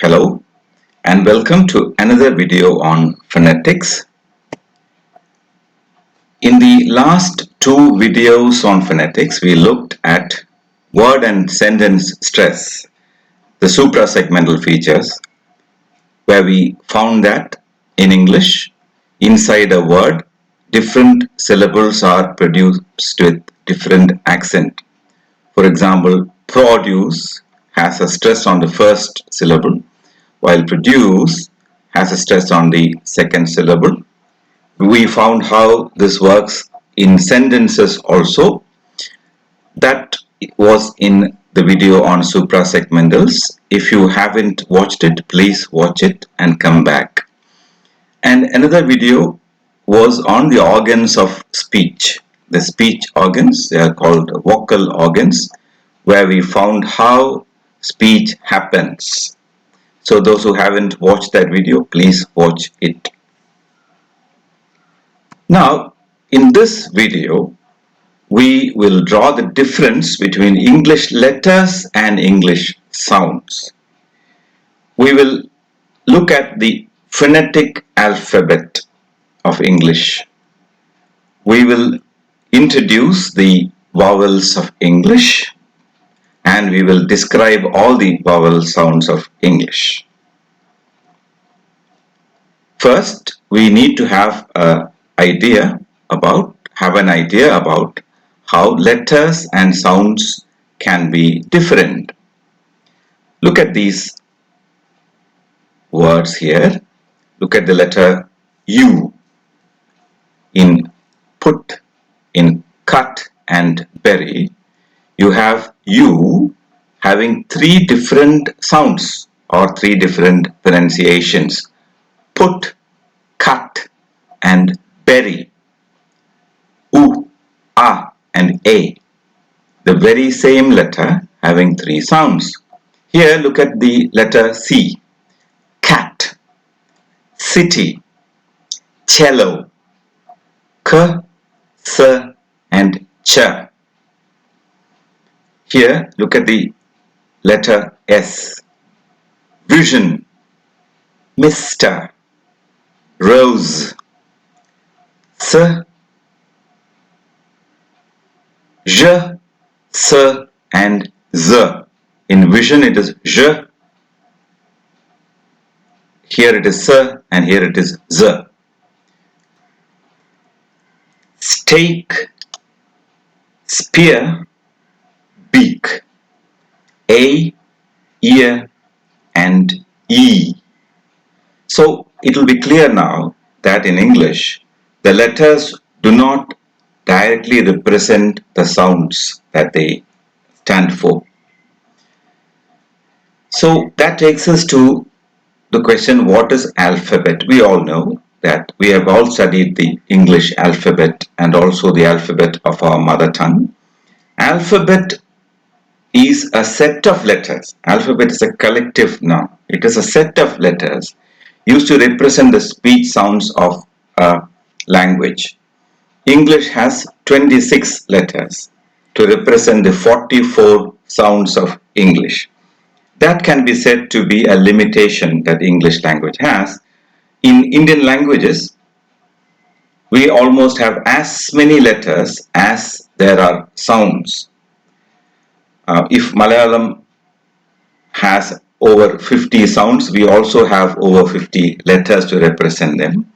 Hello and welcome to another video on phonetics. In the last two videos on phonetics, we looked at word and sentence stress, the suprasegmental features, where we found that in English, inside a word, different syllables are produced with different accent. For example, produce has a stress on the first syllable, while produce has a stress on the second syllable. We found how this works in sentences also. That was in the video on suprasegmentals. If you haven't watched it, please watch it and come back. And another video was on the organs of speech. The speech organs, they are called vocal organs, where we found how speech happens. So those who haven't watched that video, please watch it. Now, in this video, we will draw the difference between English letters and English sounds. We will look at the phonetic alphabet of English. We will introduce the vowels of English, and we will describe all the vowel sounds of English. First, we need to have an idea about how letters and sounds can be different. Look at these words here. Look at the letter U in put, in cut and bury. You have U having three different sounds or three different pronunciations: put, cut and bury. U, A and A. The very same letter having three sounds. Here look at the letter C. Cat, city, cello, K, S and Ch. Here look at the letter S. Vision, Mr, rose, S, J, S and Z. In vision it is J, here it is S and here it is Z. Stake, spear, beak, A, ear and E. So it will be clear now that in English the letters do not directly represent the sounds that they stand for. So that takes us to the question, what is alphabet? We all know that we have all studied the English alphabet and also the alphabet of our mother tongue. Alphabet is a set of letters. Alphabet is a collective noun. It is a set of letters used to represent the speech sounds of a language. English has 26 letters to represent the 44 sounds of English. That can be said to be a limitation that English language has. In Indian languages, we almost have as many letters as there are sounds. If Malayalam has over 50 sounds, we also have over 50 letters to represent them.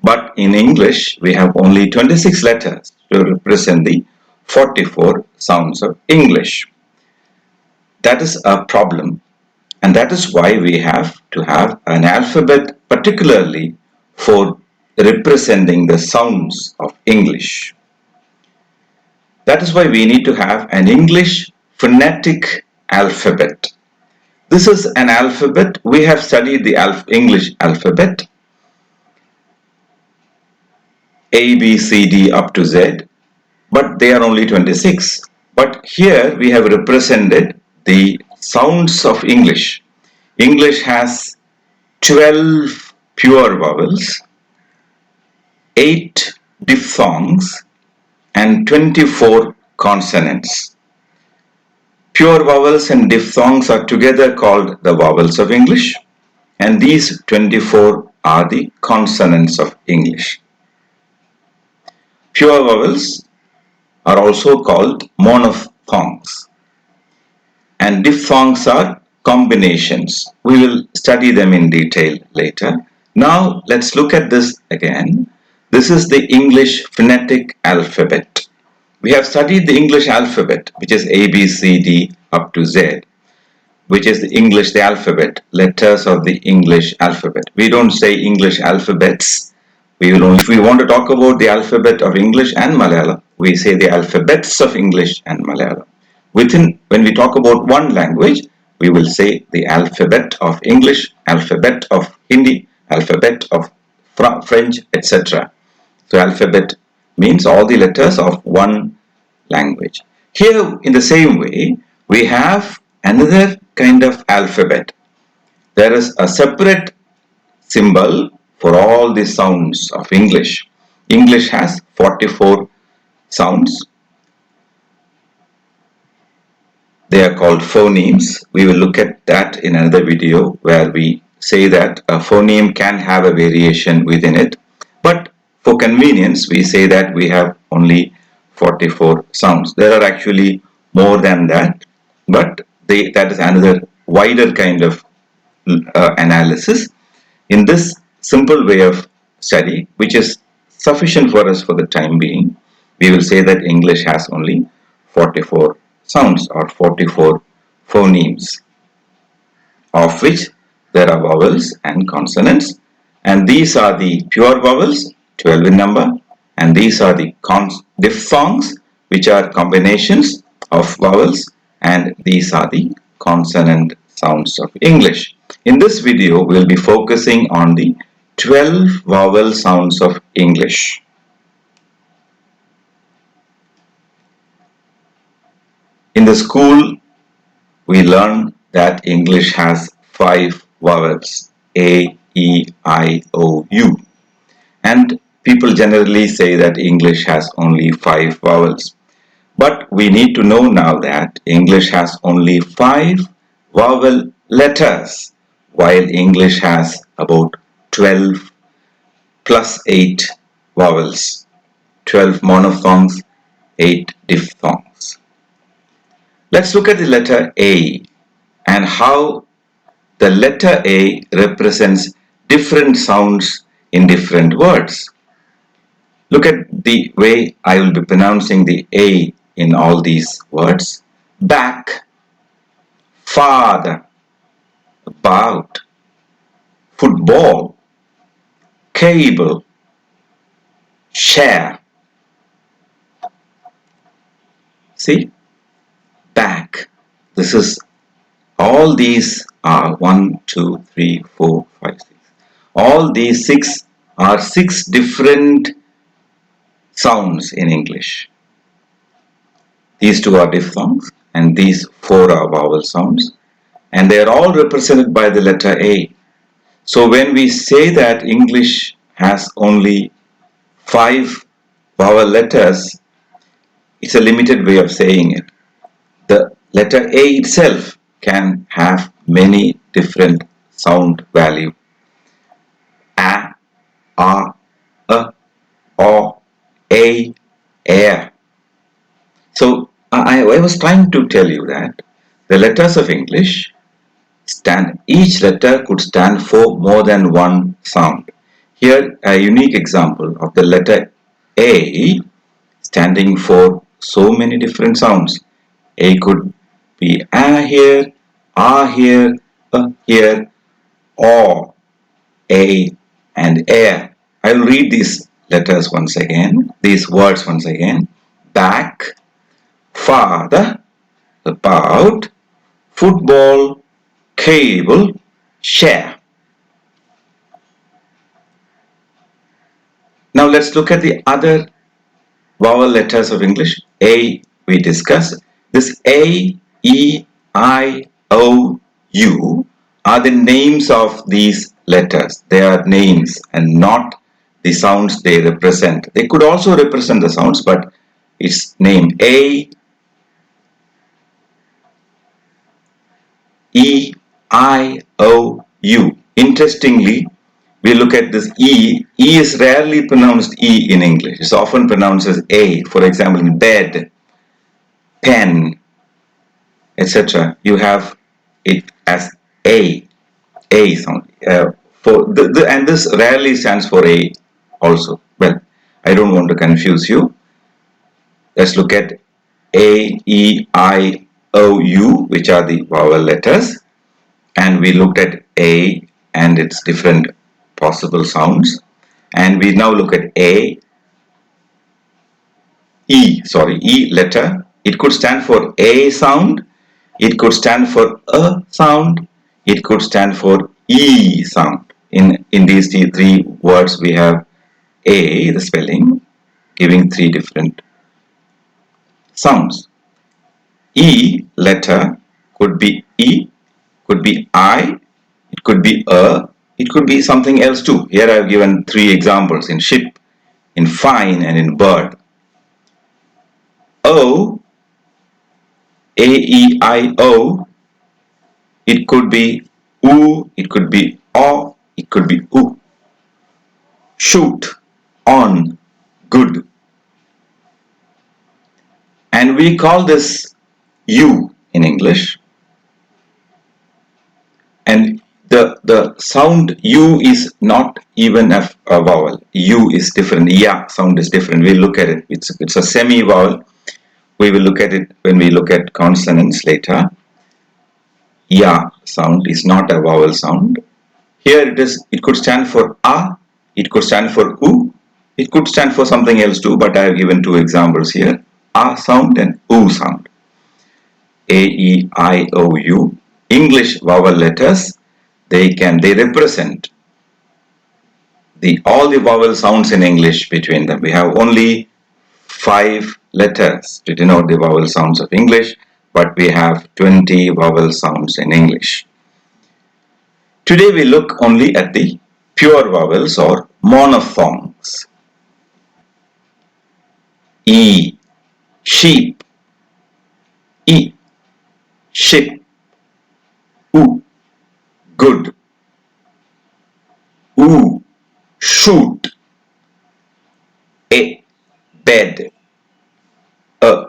But in English, we have only 26 letters to represent the 44 sounds of English. That is a problem, and that is why we have to have an alphabet particularly for representing the sounds of English. That is why we need to have an English phonetic alphabet. This is an alphabet. We have studied the English alphabet, A, B, C, D up to Z, but they are only 26. But here we have represented the sounds of English. English has 12 pure vowels, 8 diphthongs and 24 consonants. Pure vowels and diphthongs are together called the vowels of English, and these 24 are the consonants of English. Pure vowels are also called monophthongs, and diphthongs are combinations. We will study them in detail later. Now let's look at this again. This is the English phonetic alphabet. We have studied the English alphabet, which is A, B, C, D up to Z, which is the English, the alphabet, letters of the English alphabet. We don't say English alphabets. If we want to talk about the alphabet of English and Malayalam, we say the alphabets of English and Malayalam. When we talk about one language, we will say the alphabet of English, alphabet of Hindi, alphabet of French, etc. So alphabet means all the letters of one language. Here, in the same way, we have another kind of alphabet. There is a separate symbol for all the sounds of English. English has 44 sounds. They are called phonemes. We will look at that in another video where we say that a phoneme can have a variation within it. But for convenience, we say that we have only 44 sounds. There are actually more than that, but that is another wider kind of analysis. In this simple way of study, which is sufficient for us for the time being, we will say that English has only 44 sounds or 44 phonemes, of which there are vowels and consonants, and these are the pure vowels, 12 in number, and these are the diphthongs, which are combinations of vowels, and these are the consonant sounds of English. In this video, we will be focusing on the 12 vowel sounds of English. In the school, we learn that English has 5 vowels, A, E, I, O, U. And people generally say that English has only 5 vowels. But we need to know now that English has only 5 vowel letters, while English has about 12 plus 8 vowels, 12 monophthongs, 8 diphthongs. Let's look at the letter A and how the letter A represents different sounds in different words. Look at the way I will be pronouncing the A in all these words. Back, father, about, football, cable, share. See? Back. This is all these are 1, 2, 3, 4, 5, 6. All these 6 are 6 different sounds in English. These 2 are diphthongs and these 4 are vowel sounds, and they are all represented by the letter A. So when we say that English has only 5 vowel letters, it's a limited way of saying it. The letter A itself can have many different sound value. A, o, a, air. So I was trying to tell you that the letters of English each letter could stand for more than one sound. Here a unique example of the letter A standing for so many different sounds. A could be a here, here, here, or a and air. I will read these letters once again, these words once again. Back, father, about, football, cable, share. Now let's look at the other vowel letters of English. A we discussed. This A, E, I, O, U are the names of these letters. They are names and not the sounds they represent. They could also represent the sounds, but it's name. A, E, I, O, U. Interestingly, we look at this E. E is rarely pronounced E in English. It's often pronounced as A. For example, in bed, pen, etc. You have it as A sound. And this rarely stands for A also. Well, I don't want to confuse you. Let's look at A, E, I, O, U, which are the vowel letters. And we looked at A and its different possible sounds. And we now look at E letter. It could stand for A sound. It could stand for A sound. It could stand for E sound. In these three words, we have A, the spelling, giving three different sounds. E letter could be E, could be I, it could be A, it could be something else too. Here I have given three examples in ship, in fine, and in bird. O, A-E-I-O, it could be U, it could be O, it could be U. Shoot, on, good. And we call this U in English. And the sound U is not even a vowel. U is different. Ya sound is different. We'll look at it. It's a semi-vowel. We will look at it when we look at consonants later. Ya sound is not a vowel sound. Here it is. It could stand for A. It could stand for U. It could stand for something else too, but I have given two examples here. A sound and U sound. A-E-I-O-U. English vowel letters, they represent all the vowel sounds in English between them. We have only 5 letters to denote the vowel sounds of English, but we have 20 vowel sounds in English. Today we look only at the pure vowels or monophthongs. E, sheep. E, ship. U, good. U, shoot. A, bed. A,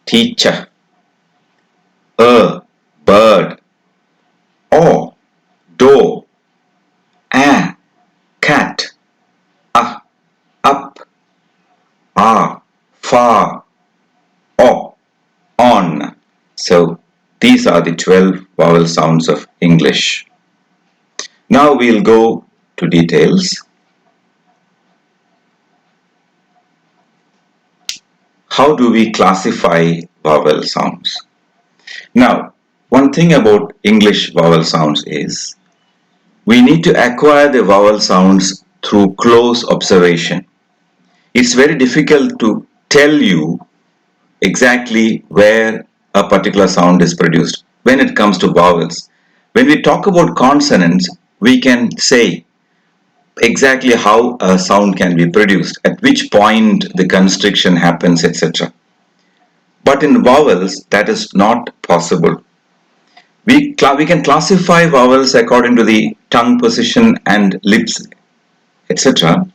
teacher. A, bird. O, door. A, cat. A, up. A, far. O, on. So these are the 12 vowel sounds of English. Now we'll go to details. How do we classify vowel sounds? Now, one thing about English vowel sounds is we need to acquire the vowel sounds through close observation. It's very difficult to tell you exactly where a particular sound is produced when it comes to vowels. When we talk about consonants, we can say exactly how a sound can be produced, at which point the constriction happens, etc. But in vowels, that is not possible. We can classify vowels according to the tongue position and lips, etc.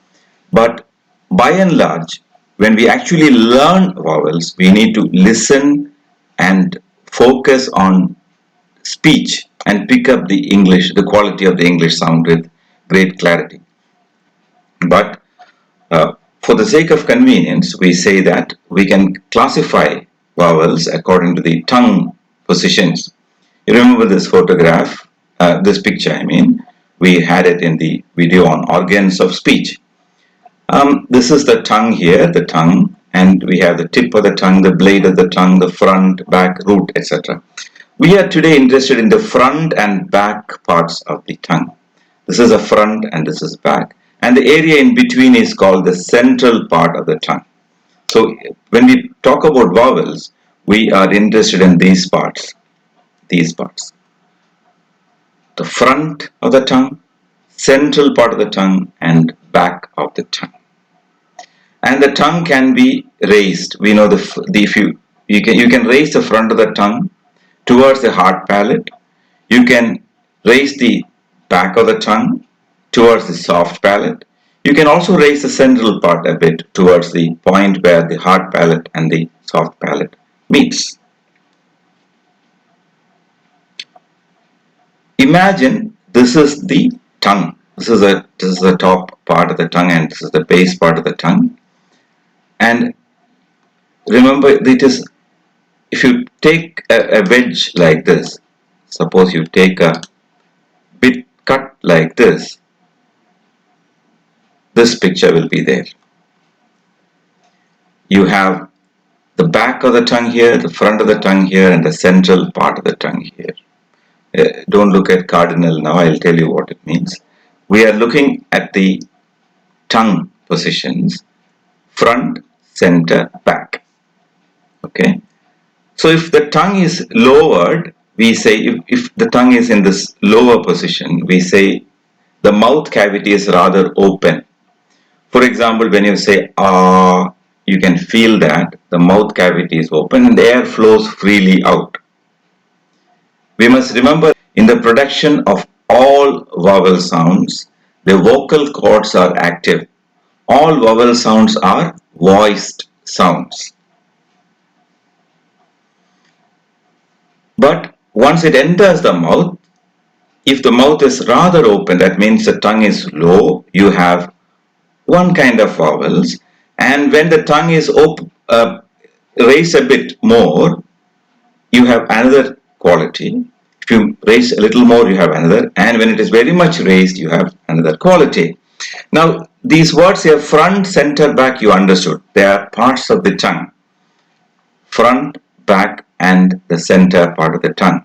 But by and large, when we actually learn vowels, we need to listen and focus on speech and pick up the English, the quality of the English sound with great clarity. But for the sake of convenience, we say that we can classify vowels according to the tongue positions. You remember this photograph, this picture I mean, we had it in the video on organs of speech. This is the tongue here, the tongue, and we have the tip of the tongue, the blade of the tongue, the front, back, root, etc. We are today interested in the front and back parts of the tongue. This is a front and this is back. And the area in between is called the central part of the tongue. So when we talk about vowels, we are interested in these parts. These parts. The front of the tongue, central part of the tongue, and back of the tongue. And the tongue can be raised. We know you can raise the front of the tongue towards the hard palate. You can raise the back of the tongue towards the soft palate. You can also raise the central part a bit towards the point where the hard palate and the soft palate meets. Imagine this is the tongue. This is the top part of the tongue and this is the base part of the tongue. And remember, it is if you take a wedge like this, suppose you take a bit cut like this picture will be there. You have the back of the tongue here, the front of the tongue here, and the central part of the tongue here. Don't look at cardinal now, I'll tell you what it means. We are looking at the tongue positions, front, center, back. Okay. So if the tongue is lowered, we say, if the tongue is in this lower position, we say the mouth cavity is rather open. For example, when you say ah, you can feel that the mouth cavity is open and the air flows freely out. We must remember in the production of all vowel sounds, the vocal cords are active. All vowel sounds are voiced sounds. But once it enters the mouth, if the mouth is rather open, that means the tongue is low, you have one kind of vowels, and when the tongue is raised a bit more, you have another quality. If you raise a little more, you have another, and when it is very much raised, you have another quality. Now, these words here, front, center, back, you understood. They are parts of the tongue. Front, back, and the center part of the tongue.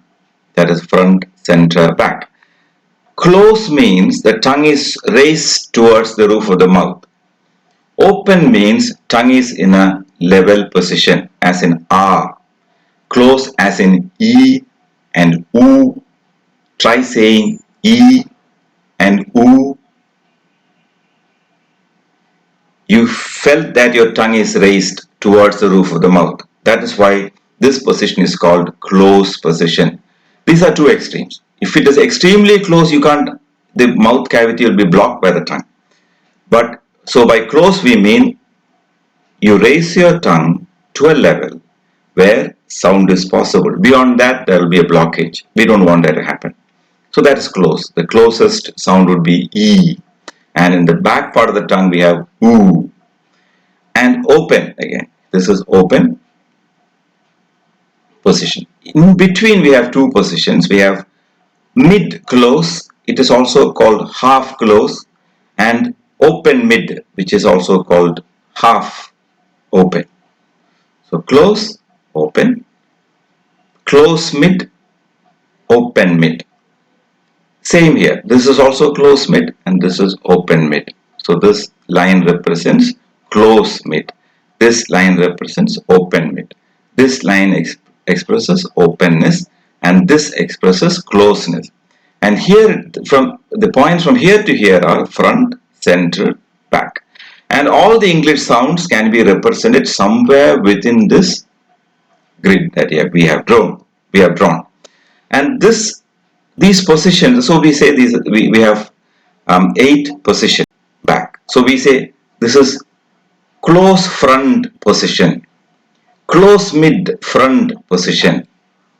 That is front, center, back. Close means the tongue is raised towards the roof of the mouth. Open means tongue is in a level position, as in ah. Close as in e and oo. Try saying e and oo. You felt that your tongue is raised towards the roof of the mouth. That is why this position is called close position. These are two extremes. If it is extremely close, the mouth cavity will be blocked by the tongue. But so by close we mean you raise your tongue to a level where sound is possible. Beyond that, there will be a blockage. We don't want that to happen. So that is close. The closest sound would be E. And in the back part of the tongue, we have oo. And open again. This is open position. In between, we have two positions. We have mid close. It is also called half close. And open mid, which is also called half open. So close, open, close mid, open mid. Same here. This is also close mid and this is open mid. So this line represents close mid. This line represents open mid. This line expresses openness and this expresses closeness. And here, from the points from here to here are front, center, back. And all the English sounds can be represented somewhere within this grid that we have drawn. And these positions, so we say we have 8 positions back. So we say this is close front position, close mid front position,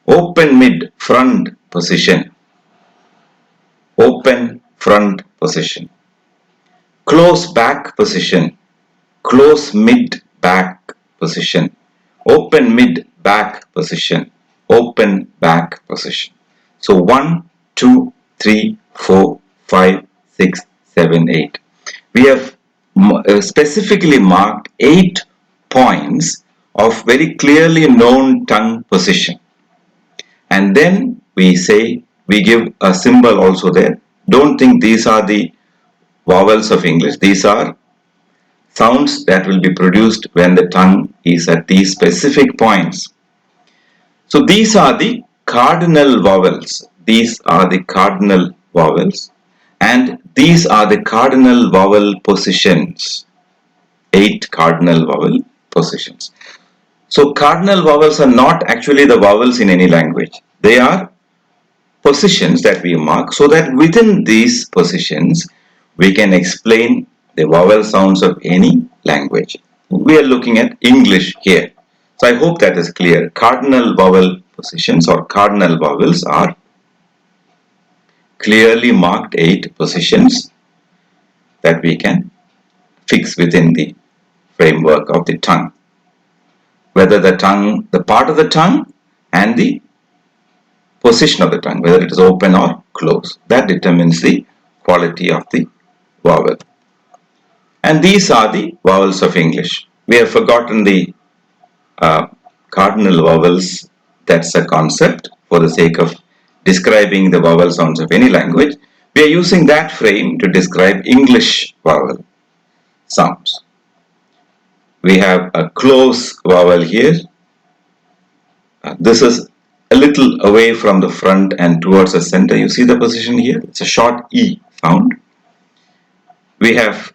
open mid front position, open front position, close back position, close mid back position, open mid back position, open back position. So 1, 2, 3, 4, 5, 6, 7, 8. We have specifically marked 8 points of very clearly known tongue position. And then we give a symbol also there. Don't think these are the vowels of English. These are sounds that will be produced when the tongue is at these specific points. So these are the cardinal vowels. These are the cardinal vowels. And these are the cardinal vowel positions. 8 cardinal vowel positions. So cardinal vowels are not actually the vowels in any language. They are positions that we mark, so that within these positions we can explain the vowel sounds of any language. We are looking at English here. So I hope that is clear. Cardinal vowel positions or cardinal vowels are clearly marked 8 positions that we can fix within the framework of the tongue. Whether the part of the tongue and the position of the tongue, whether it is open or closed, that determines the quality of the vowel. And these are the vowels of English. We have forgotten the cardinal vowels. That's a concept for the sake of describing the vowel sounds of any language. We are using that frame to describe English vowel sounds. We have a close vowel here. This is a little away from the front and towards the center. You see the position here? It's a short E sound. We have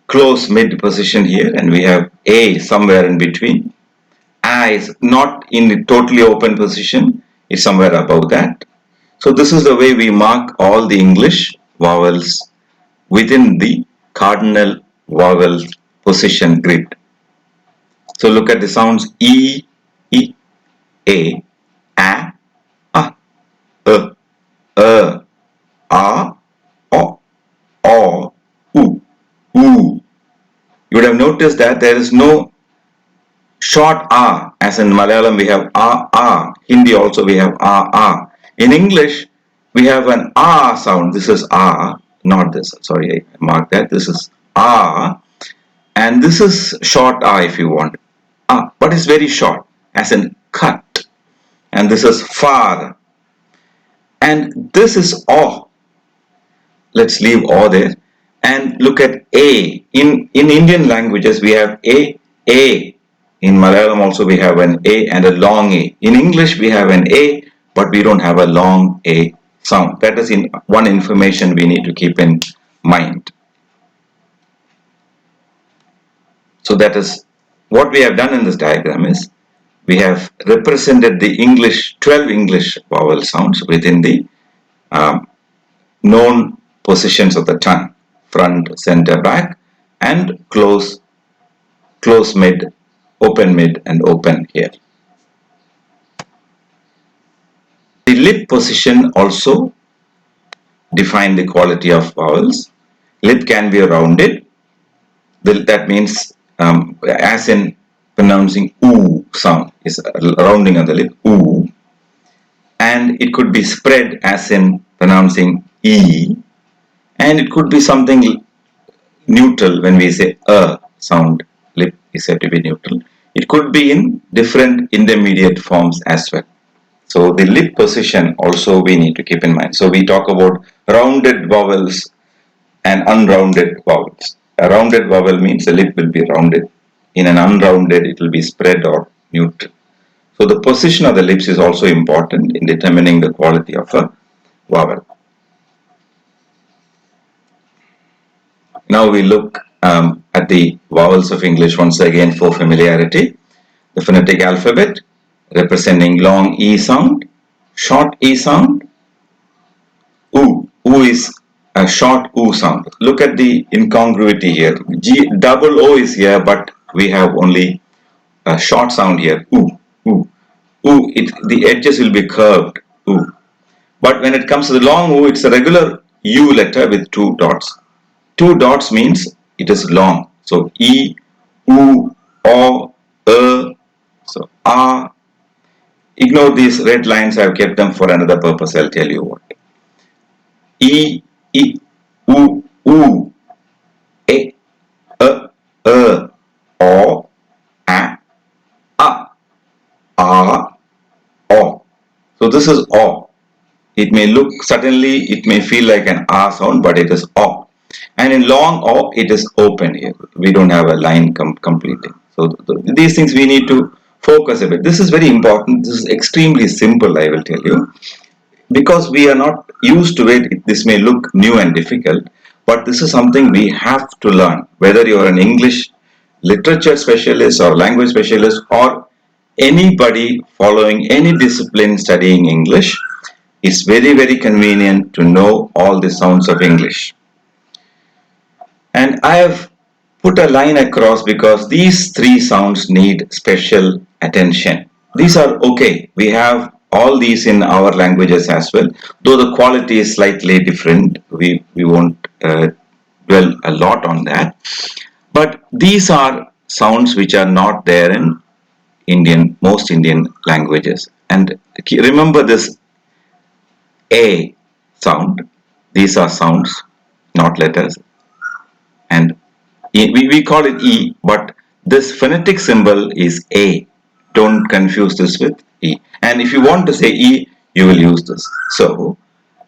close mid position here, and we have A somewhere in between. A is not in the totally open position, it's somewhere above that. So this is the way we mark all the English vowels within the cardinal vowel position grid. So look at the sounds E, E, A, A, O, U. You would have noticed that there is no short A, as in Malayalam we have A. Hindi also we have A. In English we have an A sound. This is A, not this. Sorry, I marked that. This is A, and this is short A if you want. But it's very short, as in cut. And this is far. And this is O. Let's leave O there. And look at A. In Indian languages we have A. In Malayalam also we have an A and a long A. In English we have an A, but we don't have a long A sound. That is one information we need to keep in mind. So that is what we have done in this diagram is we have represented the 12 English vowel sounds within the known positions of the tongue: front, center, back, and close mid, and open here. The lip position also define the quality of vowels. Lip can be rounded. That means as in pronouncing oo sound is rounding of the lip, oo. And it could be spread as in pronouncing e. And it could be something neutral when we say a sound. Lip is said to be neutral. It could be in different intermediate forms as well. So the lip position also we need to keep in mind. So we talk about rounded vowels and unrounded vowels. A rounded vowel means the lip will be rounded. In an unrounded, it will be spread or neutral. So the position of the lips is also important in determining the quality of a vowel. Now we look at the vowels of English once again for familiarity. The phonetic alphabet representing long E sound, short E sound. Oo is a short oo sound. Look at the incongruity here. Double O is here, but we have only a short sound here. Oo. The edges will be curved. Oo. But when it comes to the long oo, it's a regular U letter with 2 dots. 2 dots means it is long. So E, U, O, so A. Ignore these red lines. I have kept them for another purpose. I'll tell you what. E, U, E, O, A, O. So this is O. It may look, suddenly it may feel like an A sound, but it is O. And in long O, it is open here. We don't have a line completing. So these things we need to focus a bit. This is very important. This is extremely simple, I will tell you. Because we are not used to it, this may look new and difficult, but this is something we have to learn. Whether you are an English literature specialist or language specialist or anybody following any discipline studying English, It's very, very convenient to know all the sounds of English. And I have put a line across because these three sounds need special attention. These are okay. We have all these in our languages as well, though the quality is slightly different. We won't dwell a lot on that. But these are sounds which are not there in most Indian languages. And remember this A sound. These are sounds, not letters. And we call it E, but this phonetic symbol is A. Don't confuse this with E. And if you want to say E, you will use this. So,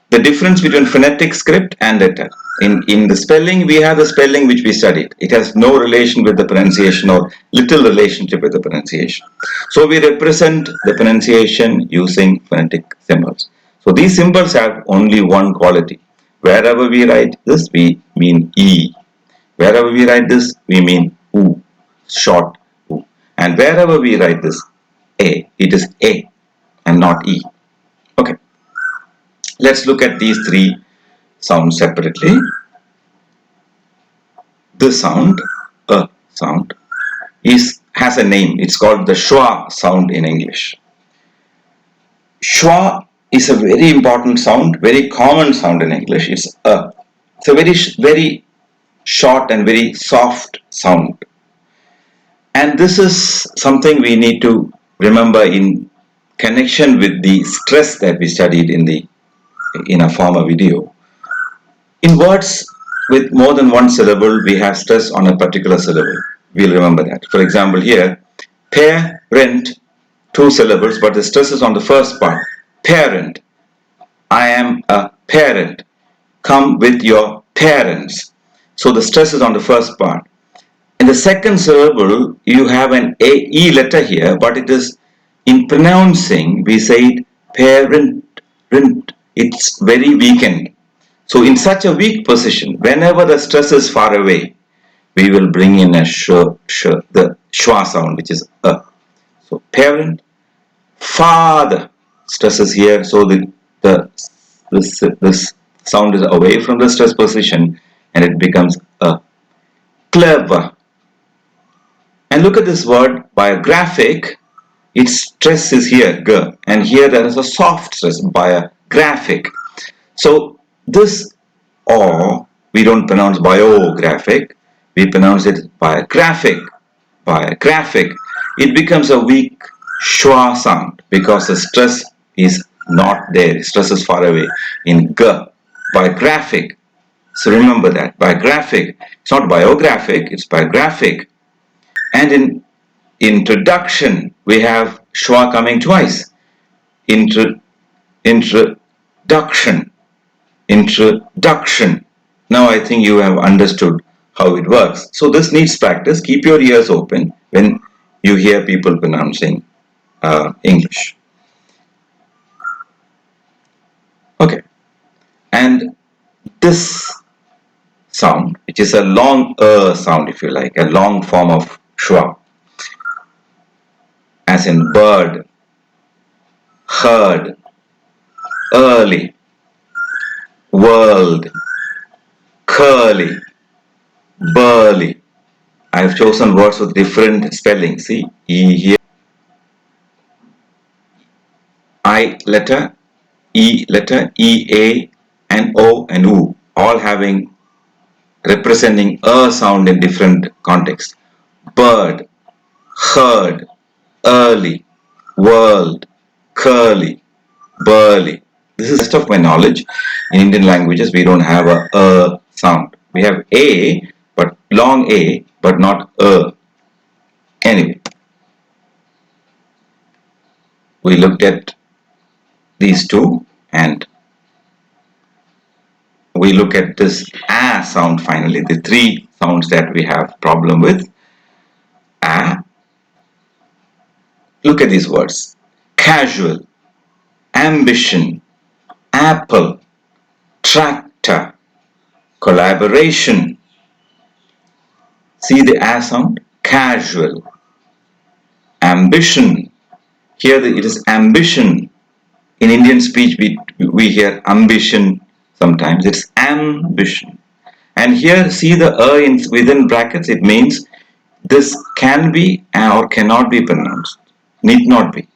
the difference between phonetic script and letter. In the spelling, we have the spelling which we studied. It has no relation with the pronunciation or little relationship with the pronunciation. So, we represent the pronunciation using phonetic symbols. So, these symbols have only one quality. Wherever we write this, we mean E. Wherever we write this, we mean oo, short oo. And wherever we write this A, it is A and not E. Okay. Let's look at these three sounds separately. This sound, a sound, has a name. It's called the schwa sound in English. Schwa is a very important sound, very common sound in English. It's a. It's a very short and very soft sound. And this is something we need to remember in connection with the stress that we studied in a former video. In words with more than one syllable, we have stress on a particular syllable. We'll remember that. For example, here, parent, two syllables, but the stress is on the first part. Parent. I am a parent. Come with your parents. So the stress is on the first part. In the second syllable, you have an E letter here, but it is in pronouncing, we say it parent. It's very weakened. So in such a weak position, whenever the stress is far away, we will bring in a the schwa sound, which is a. So parent, father, stress is here, so this sound is away from the stress position and it becomes a. Clever. And look at this word biographic. Its stress is here, g, and here there is a soft stress, biographic. So this or we don't pronounce biographic, we pronounce it biographic. Biographic. It becomes a weak schwa sound because the stress is not there. Stress is far away. In g, biographic. So remember that biographic. It's not biographic. It's biographic. And in introduction, we have schwa coming twice. Introduction. Introduction. Now I think you have understood how it works. So this needs practice. Keep your ears open when you hear people pronouncing English. Okay. And this sound, which is a long sound, if you like, a long form of schwa, as in bird, heard, early, world, curly, burly. I have chosen words with different spellings. See, E here, I letter, E letter, E, A, and O and U, all having representing a sound in different contexts. Bird, heard, early, world, curly, burly. This is the rest of my knowledge. In Indian languages, we don't have a sound. We have A, but long A, but not a. Anyway, we looked at these two and we look at this A sound finally, the three sounds that we have problem with. A. Look at these words. Casual, ambition, apple, tractor, collaboration. See the A sound? Casual. Ambition. Here it is ambition. In Indian speech, we hear ambition sometimes. It's ambition. And here, see the within brackets, it means this can be or cannot be pronounced. Need not be.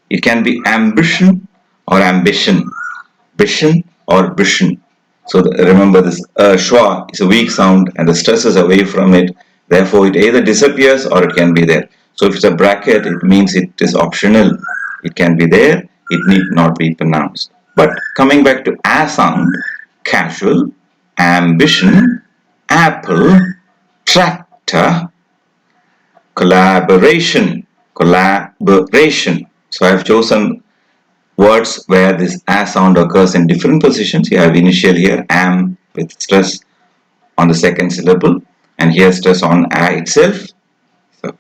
It can be ambition or ambition. Bishan or bishan. So remember this schwa is a weak sound and the stress is away from it. Therefore, it either disappears or it can be there. So if it's a bracket, it means it is optional. It can be there. It need not be pronounced. But coming back to a sound, casual, ambition, apple, tractor, collaboration, collaboration. So I have chosen words where this a sound occurs in different positions. You have initial here, am with stress on the second syllable, and here stress on a itself. So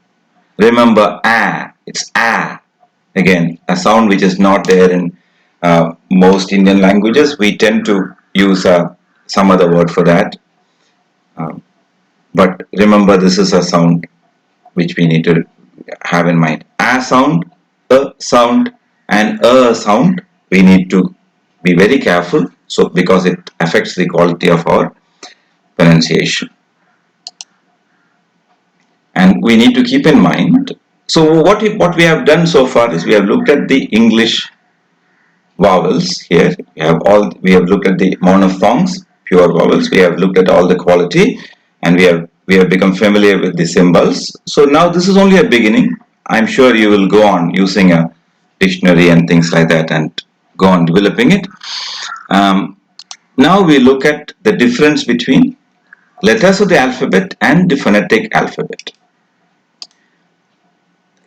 remember a, it's a. Again, a sound which is not there in most Indian languages. We tend to use some other word for that. But remember, this is a sound which we need to have in mind. A sound, and a sound, we need to be very careful, so because it affects the quality of our pronunciation. And we need to keep in mind. So what we have done so far is we have looked at the English vowels here. We have looked at the monophthongs, pure vowels. We have looked at all the quality, and we have become familiar with the symbols. So now this is only a beginning. I'm sure you will go on using a dictionary and things like that and go on developing it. Now we look at the difference between letters of the alphabet and the phonetic alphabet.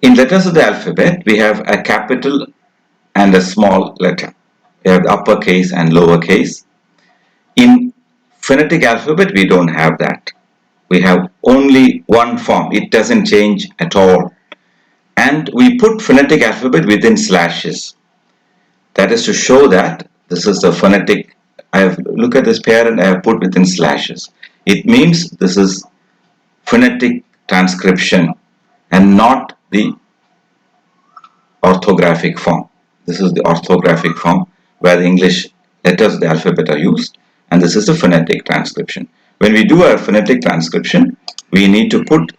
In letters of the alphabet, we have a capital and a small letter. We have the uppercase and lowercase. In phonetic alphabet, we don't have that. We have only one form. It doesn't change at all. And we put phonetic alphabet within slashes. That is to show that this is the phonetic. I have look at this pair and I have put within slashes. It means this is phonetic transcription and not the orthographic form. This is the orthographic form where the English letters of the alphabet are used, and this is the phonetic transcription. When we do a phonetic transcription, we need to put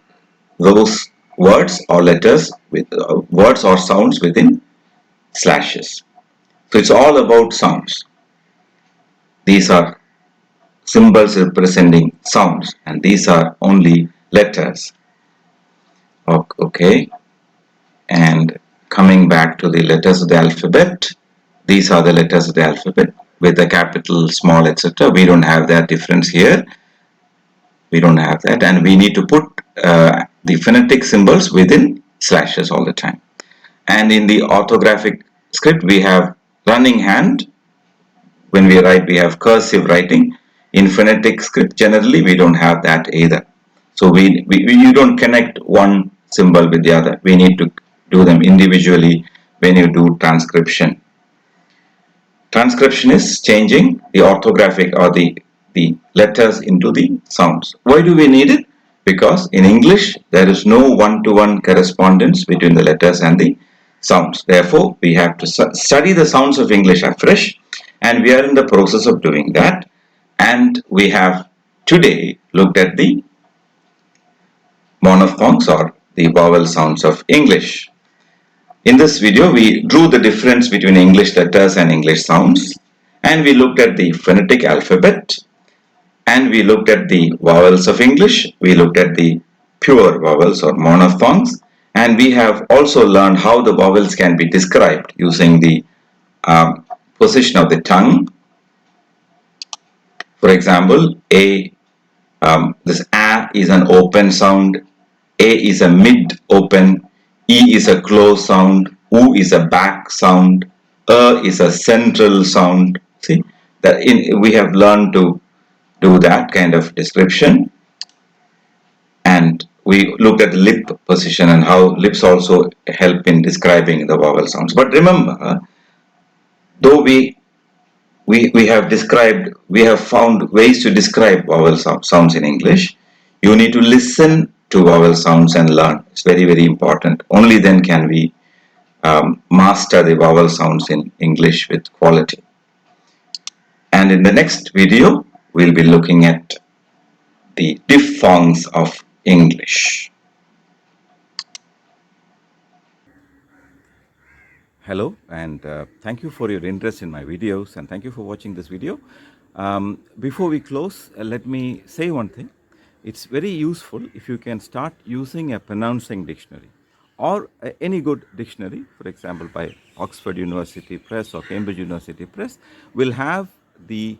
those words or letters with words or sounds within slashes. So it's all about sounds. These are symbols representing sounds, and these are only letters. Okay, and coming back to the letters of the alphabet, these are the letters of the alphabet with the capital, small, etc. We don't have that difference here. We don't have that, and we need to put the phonetic symbols within slashes all the time. And in the orthographic script, we have running hand. When we write, we have cursive writing. In phonetic script, generally, we don't have that either. So you don't connect one symbol with the other. We need to do them individually when you do transcription. Transcription is changing the orthographic or the letters into the sounds. Why do we need it? Because in English, there is no one-to-one correspondence between the letters and the sounds. Therefore, we have to study the sounds of English afresh, and we are in the process of doing that. And we have today looked at the monophthongs or the vowel sounds of English. In this video, we drew the difference between English letters and English sounds, and we looked at the phonetic alphabet, and we looked at the vowels of English. We looked at the pure vowels or monophthongs, and we have also learned how the vowels can be described using the position of the tongue. For example, this A is an open sound, A is a mid-open, E is a close sound, U is a back sound, is a central sound. See, that we have learned to do that kind of description. And we looked at the lip position and how lips also help in describing the vowel sounds. But remember, though we have found ways to describe vowel sounds in English, you need to listen to vowel sounds and learn. It's very, very important. Only then can we master the vowel sounds in English with quality. And in the next video, we'll be looking at the diphthongs of English. Hello, and thank you for your interest in my videos, and thank you for watching this video. Before we close, let me say one thing. It's very useful if you can start using a pronouncing dictionary or any good dictionary, for example, by Oxford University Press or Cambridge University Press, will have the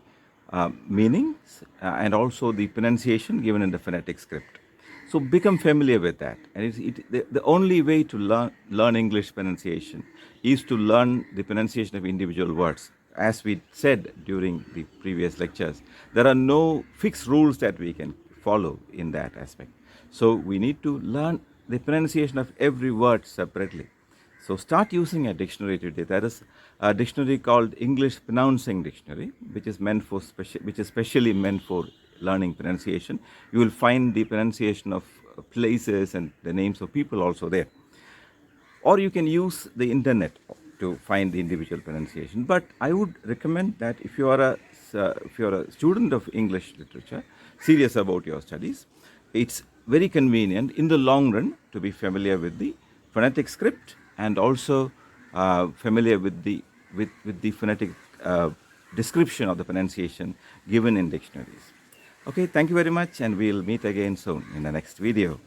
meanings and also the pronunciation given in the phonetic script. So become familiar with that. And the only way to learn English pronunciation is to learn the pronunciation of individual words. As we said during the previous lectures, there are no fixed rules that we can follow in that aspect. So we need to learn the pronunciation of every word separately. So start using a dictionary today. There is a dictionary called English Pronouncing Dictionary, which is specially meant for learning pronunciation. You will find the pronunciation of places and the names of people also there. Or you can use the internet to find the individual pronunciation. But I would recommend that if you are a student of English literature, serious about your studies, it's very convenient in the long run to be familiar with the phonetic script and also familiar with the phonetic description of the pronunciation given in dictionaries. Okay, thank you very much, and we'll meet again soon in the next video.